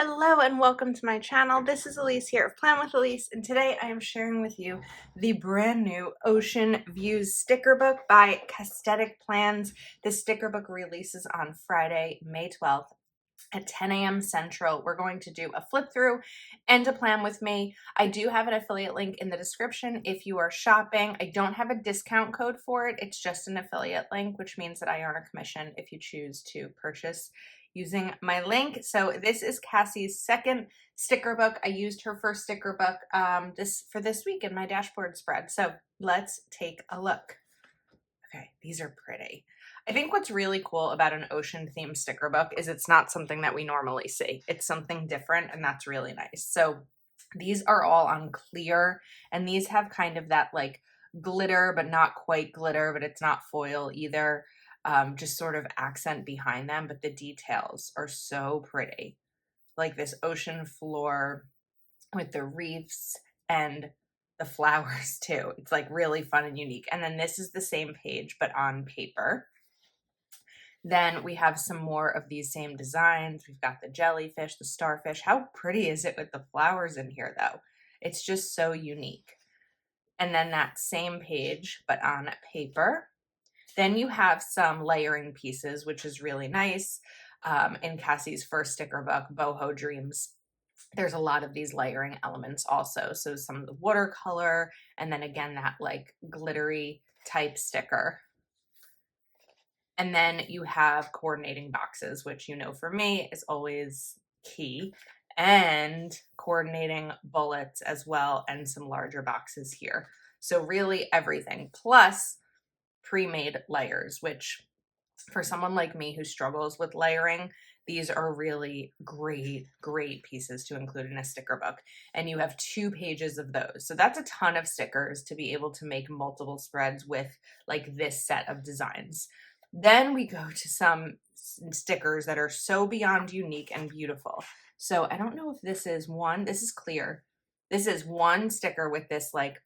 Hello and welcome to my channel. This is Elise here of Plan with Elise, and today I am sharing with you the brand new Ocean Views sticker book by Cassthetic Plans. This sticker book releases on Friday, May 12th at 10 a.m. Central. We're going to do a flip through and a plan with me. I do have an affiliate link in the description if you are shopping. I don't have a discount code for it. It's just an affiliate link, which means that I earn a commission if you choose to purchase using my link. So this is Cassie's second sticker book. I used her first sticker book this week in my dashboard spread. So let's take a look. Okay, these are pretty. I think what's really cool about an ocean themed sticker book is it's not something that we normally see. It's something different, and that's really nice. So these are all on clear, and these have kind of that like glitter, but not quite glitter, but it's not foil either. Just sort of accent behind them, but the details are so pretty. Like this ocean floor with the reefs and the flowers too. It's like really fun and unique. And then this is the same page, but on paper. Then we have some more of these same designs. We've got the jellyfish, the starfish. How pretty is it with the flowers in here though? It's just so unique. And then that same page, but on paper. Then you have some layering pieces, which is really nice. In Cassie's first sticker book, Boho Dreams, there's a lot of these layering elements also. So some of the watercolor, and then again, that like glittery type sticker. And then you have coordinating boxes, which you know for me is always key, and coordinating bullets as well, and some larger boxes here. So really everything, plus pre-made layers, which for someone like me who struggles with layering, these are really great pieces to include in a sticker book. And you have 2 pages of those. So that's a ton of stickers to be able to make multiple spreads with like this set of designs. Then we go to some stickers that are so beyond unique and beautiful. So I don't know if this is clear. This is one sticker with this like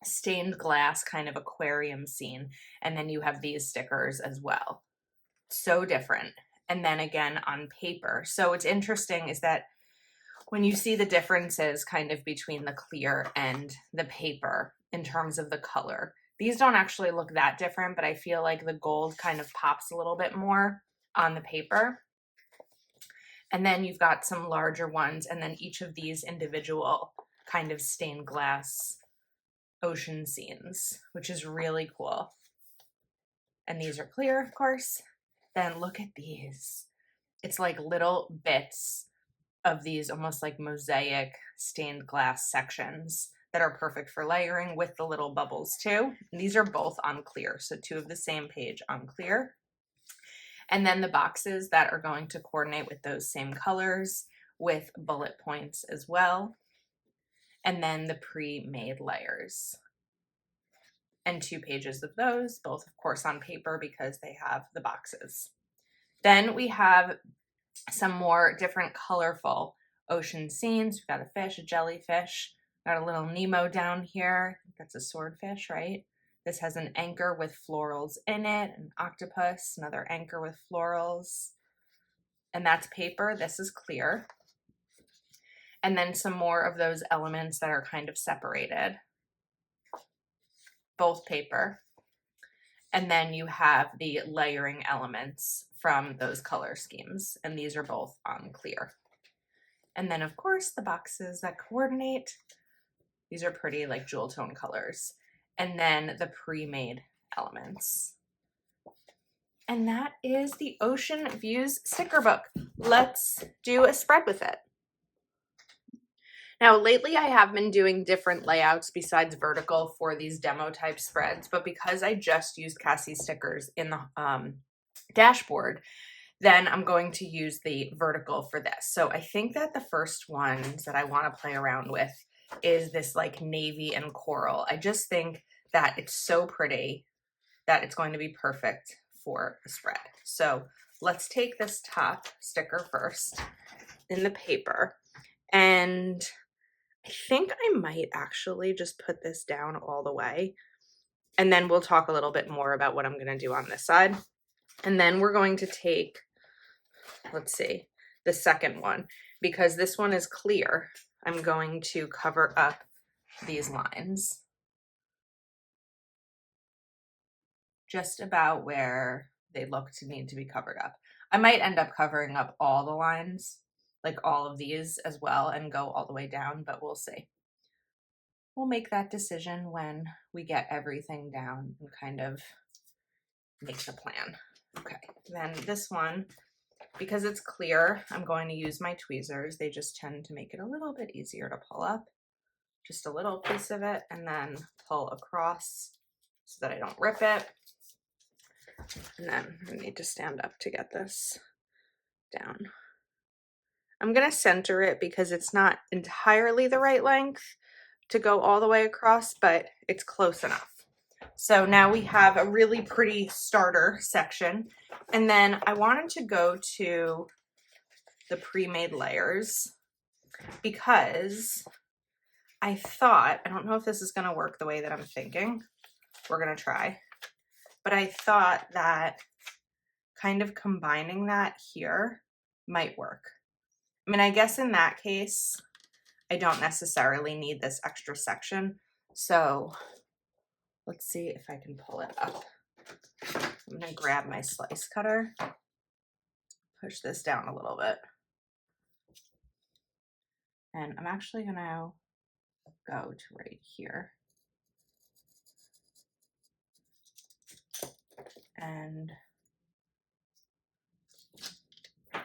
stained glass kind of aquarium scene, and then you have these stickers as well. So different. And then again on paper. So what's interesting is that when you see the differences kind of between the clear and the paper in terms of the color, these don't actually look that different, but I feel like the gold kind of pops a little bit more on the paper. And then you've got some larger ones, and then each of these individual kind of stained glass ocean scenes, which is really cool. And these are clear, of course. Then look at these. It's like little bits of these almost like mosaic stained glass sections that are perfect for layering with the little bubbles too. And these are both on clear, so 2 of the same page on clear. And then the boxes that are going to coordinate with those same colors with bullet points as well. And then the pre-made layers. And 2 pages of those, both of course on paper because they have the boxes. Then we have some more different colorful ocean scenes. We've got a fish, a jellyfish, got a little Nemo down here. I think that's a swordfish, right? This has an anchor with florals in it, an octopus, another anchor with florals. And that's paper. This is clear. And then some more of those elements that are kind of separated. Both paper. And then you have the layering elements from those color schemes. And these are both on clear. And then of course the boxes that coordinate. These are pretty like jewel tone colors. And then the pre-made elements. And that is the Ocean Views sticker book. Let's do a spread with it. Now, lately I have been doing different layouts besides vertical for these demo type spreads, but because I just used Cassie stickers in the dashboard, then I'm going to use the vertical for this. So I think that the first ones that I want to play around with is this like navy and coral. I just think that it's so pretty that it's going to be perfect for a spread. So let's take this top sticker first in the paper, and I think I might actually just put this down all the way, and then we'll talk a little bit more about what I'm going to do on this side. And then we're going to take, let's see, the second one, because this one is clear, I'm going to cover up these lines just about where they look to need to be covered up. I might end up covering up all the lines, like all of these as well, and go all the way down, but we'll see. We'll make that decision when we get everything down and kind of make the plan. Okay, then this one, because it's clear, I'm going to use my tweezers. They just tend to make it a little bit easier to pull up. Just a little piece of it and then pull across so that I don't rip it. And then I need to stand up to get this down. I'm going to center it because it's not entirely the right length to go all the way across, but it's close enough. So now we have a really pretty starter section. And then I wanted to go to the pre-made layers because I thought, I don't know if this is going to work the way that I'm thinking. We're going to try. But I thought that kind of combining that here might work. I mean, I guess in that case, I don't necessarily need this extra section. So let's see if I can pull it up. I'm going to grab my slice cutter, push this down a little bit. And I'm actually going to go to right here. And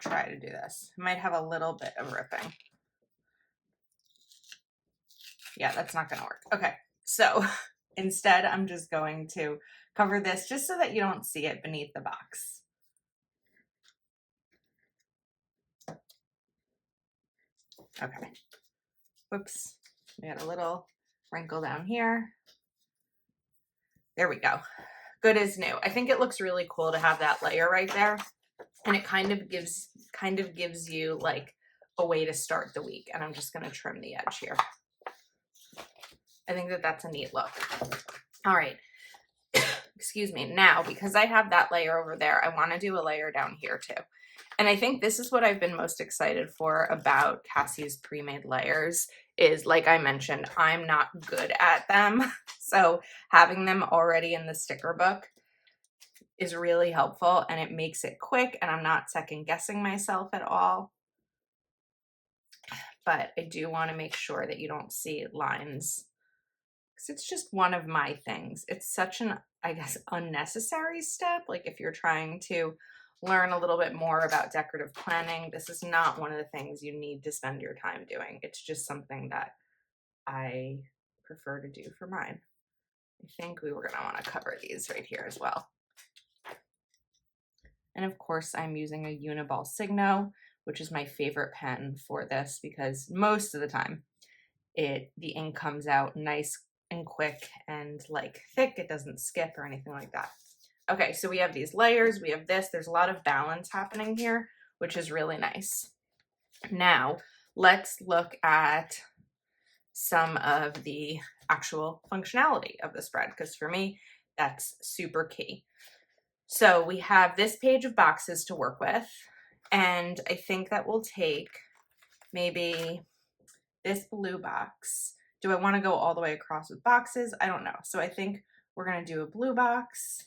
try to do this. I might have a little bit of ripping. Yeah, that's not going to work. Okay, so instead I'm just going to cover this just so that you don't see it beneath the box. Okay. Whoops. We got a little wrinkle down here. There we go. Good as new. I think it looks really cool to have that layer right there. And it kind of gives you like a way to start the week. And I'm just going to trim the edge here. I think that that's a neat look. All right. Excuse me. Now, because I have that layer over there, I want to do a layer down here too. And I think this is what I've been most excited for about Cassie's pre-made layers is, like I mentioned, I'm not good at them. So having them already in the sticker book is really helpful, and it makes it quick, and I'm not second guessing myself at all. But I do want to make sure that you don't see lines, because it's just one of my things. It's such an, I guess, unnecessary step. Like if you're trying to learn a little bit more about decorative planning, this is not one of the things you need to spend your time doing. It's just something that I prefer to do for mine. I think we were going to want to cover these right here as well. And of course, I'm using a Uniball Signo, which is my favorite pen for this because most of the time the ink comes out nice and quick and like thick. It doesn't skip or anything like that. Okay, so we have these layers, we have this. There's a lot of balance happening here, which is really nice. Now, let's look at some of the actual functionality of the spread, because for me, that's super key. So we have this page of boxes to work with, and I think that we'll take maybe this blue box. Do I want to go all the way across with boxes? I don't know. So I think we're going to do a blue box.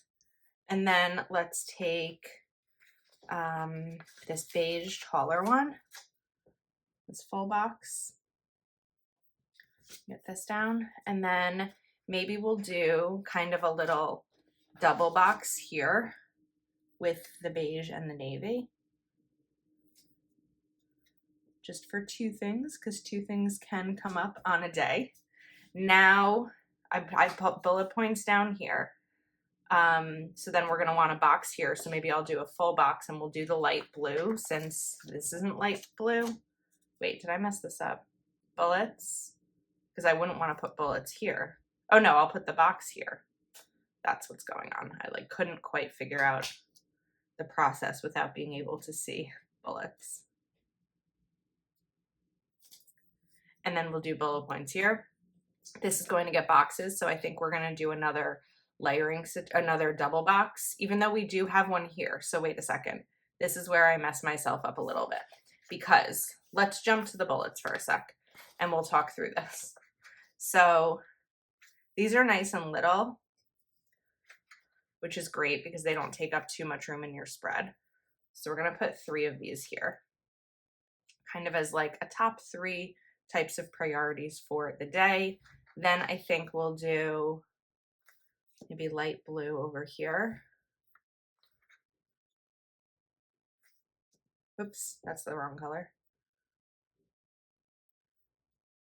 And then let's take this beige taller one, this full box. Get this down. And then maybe we'll do kind of a little double box here with the beige and the navy. Just for two things, because two things can come up on a day. Now I put bullet points down here. So then we're going to want a box here. So maybe I'll do a full box and we'll do the light blue since this isn't light blue. Wait, did I mess this up? Bullets? Because I wouldn't want to put bullets here. Oh no, I'll put the box here. That's what's going on. I like couldn't quite figure out the process without being able to see bullets. And then we'll do bullet points here. This is going to get boxes. So I think we're going to do another layering, another double box, even though we do have one here. So wait a second. This is where I messed myself up a little bit. because let's jump to the bullets for a sec and we'll talk through this. So these are nice and little, which is great because they don't take up too much room in your spread. So we're going to put 3 of these here, kind of as like a top 3 types of priorities for the day. Then I think we'll do maybe light blue over here. Oops, that's the wrong color.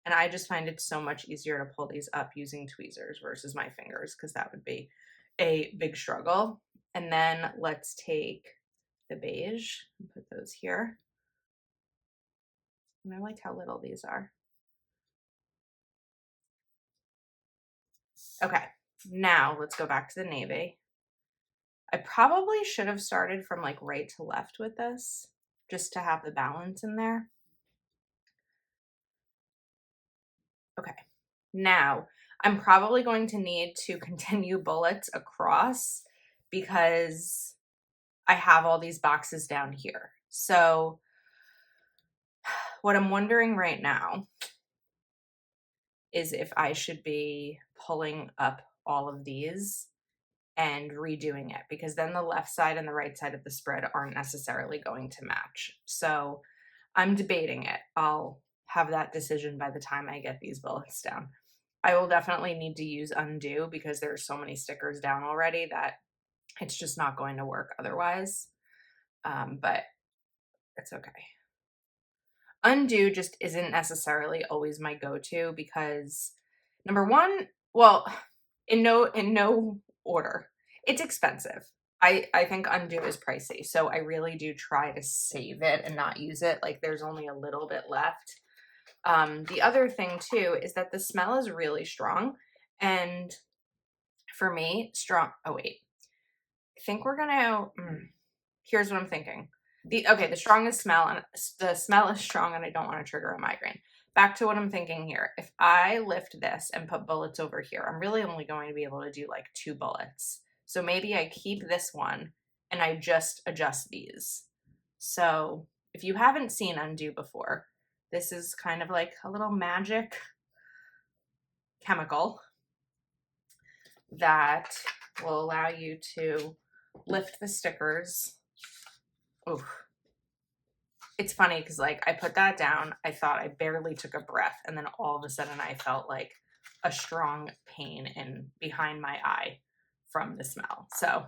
And I just find it so much easier to pull these up using tweezers versus my fingers, because that would be a big struggle. And then let's take the beige and put those here. And I like how little these are. Okay, now let's go back to the navy. I probably should have started from like right to left with this, just to have the balance in there. Okay, now I'm probably going to need to continue bullets across because I have all these boxes down here. So what I'm wondering right now is if I should be pulling up all of these and redoing it, because then the left side and the right side of the spread aren't necessarily going to match. So I'm debating it. I'll have that decision by the time I get these bullets down. I will definitely need to use undo because there's so many stickers down already that it's just not going to work otherwise. But it's okay. Undo just isn't necessarily always my go-to because number one, well, in no order, it's expensive. I think undo is pricey, so I really do try to save it and not use it. Like there's only a little bit left. The other thing too is that the smell is really strong, and for me, strong. Oh wait, I think we're gonna. Here's what I'm thinking. The strongest smell, and the smell is strong, and I don't want to trigger a migraine. Back to what I'm thinking here. If I lift this and put bullets over here, I'm really only going to be able to do like 2 bullets. So maybe I keep this one and I just adjust these. So if you haven't seen undo before, this is kind of like a little magic chemical that will allow you to lift the stickers. Ooh. It's funny because like I put that down, I thought I barely took a breath, and then all of a sudden I felt like a strong pain in behind my eye from the smell. So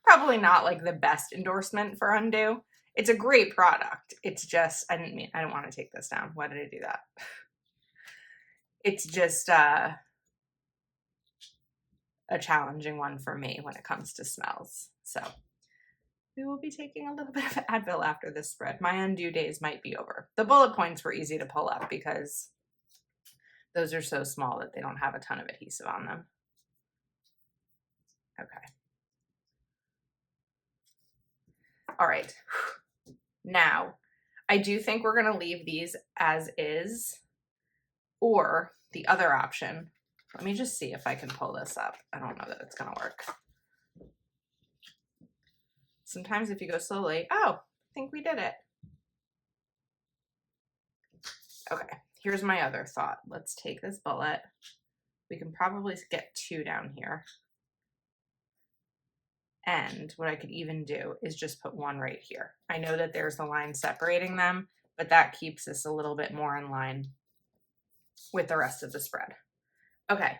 probably not like the best endorsement for undo. It's a great product. It's just I didn't want to take this down. Why did I do that? It's just a challenging one for me when it comes to smells. So we will be taking a little bit of Advil after this spread. My undo days might be over. The bullet points were easy to pull up because those are so small that they don't have a ton of adhesive on them. Okay. All right. Now, I do think we're going to leave these as is, or the other option. Let me just see if I can pull this up. I don't know that it's going to work. Sometimes if you go slowly, oh, I think we did it. Okay, here's my other thought. Let's take this bullet. We can probably get 2 down here. And what I could even do is just put 1 right here. I know that there's the line separating them, but that keeps us a little bit more in line with the rest of the spread. Okay.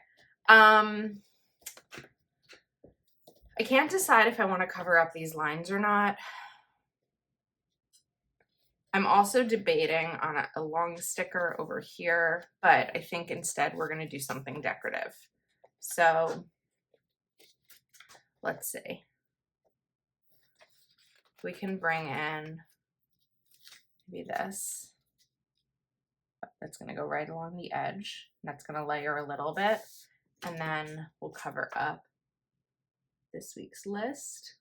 I can't decide if I want to cover up these lines or not. I'm also debating on a long sticker over here, but I think instead we're going to do something decorative. So let's see. We can bring in maybe this. That's going to go right along the edge. That's going to layer a little bit. And then we'll cover up this week's list.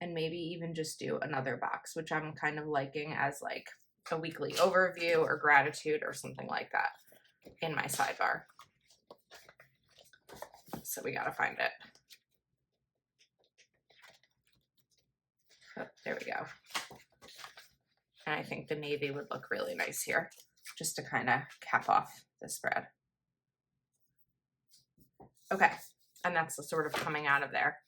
And maybe even just do another box, which I'm kind of liking as like a weekly overview or gratitude or something like that in my sidebar. So we got to find it. Oh, there we go. And I think the navy would look really nice here, just to kind of cap off the spread. Okay, and that's the sort of coming out of there.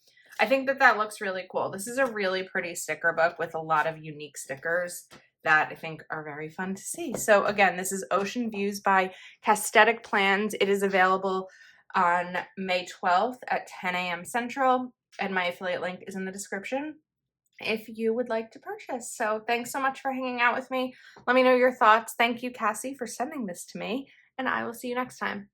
I think that that looks really cool. This is a really pretty sticker book with a lot of unique stickers that I think are very fun to see. So again, this is Ocean Views by Cassthetic Plans. It is available on May 12th at 10 a.m. Central, and my affiliate link is in the description if you would like to purchase. So thanks so much for hanging out with me. Let me know your thoughts. Thank you, Cassie, for sending this to me, and I will see you next time.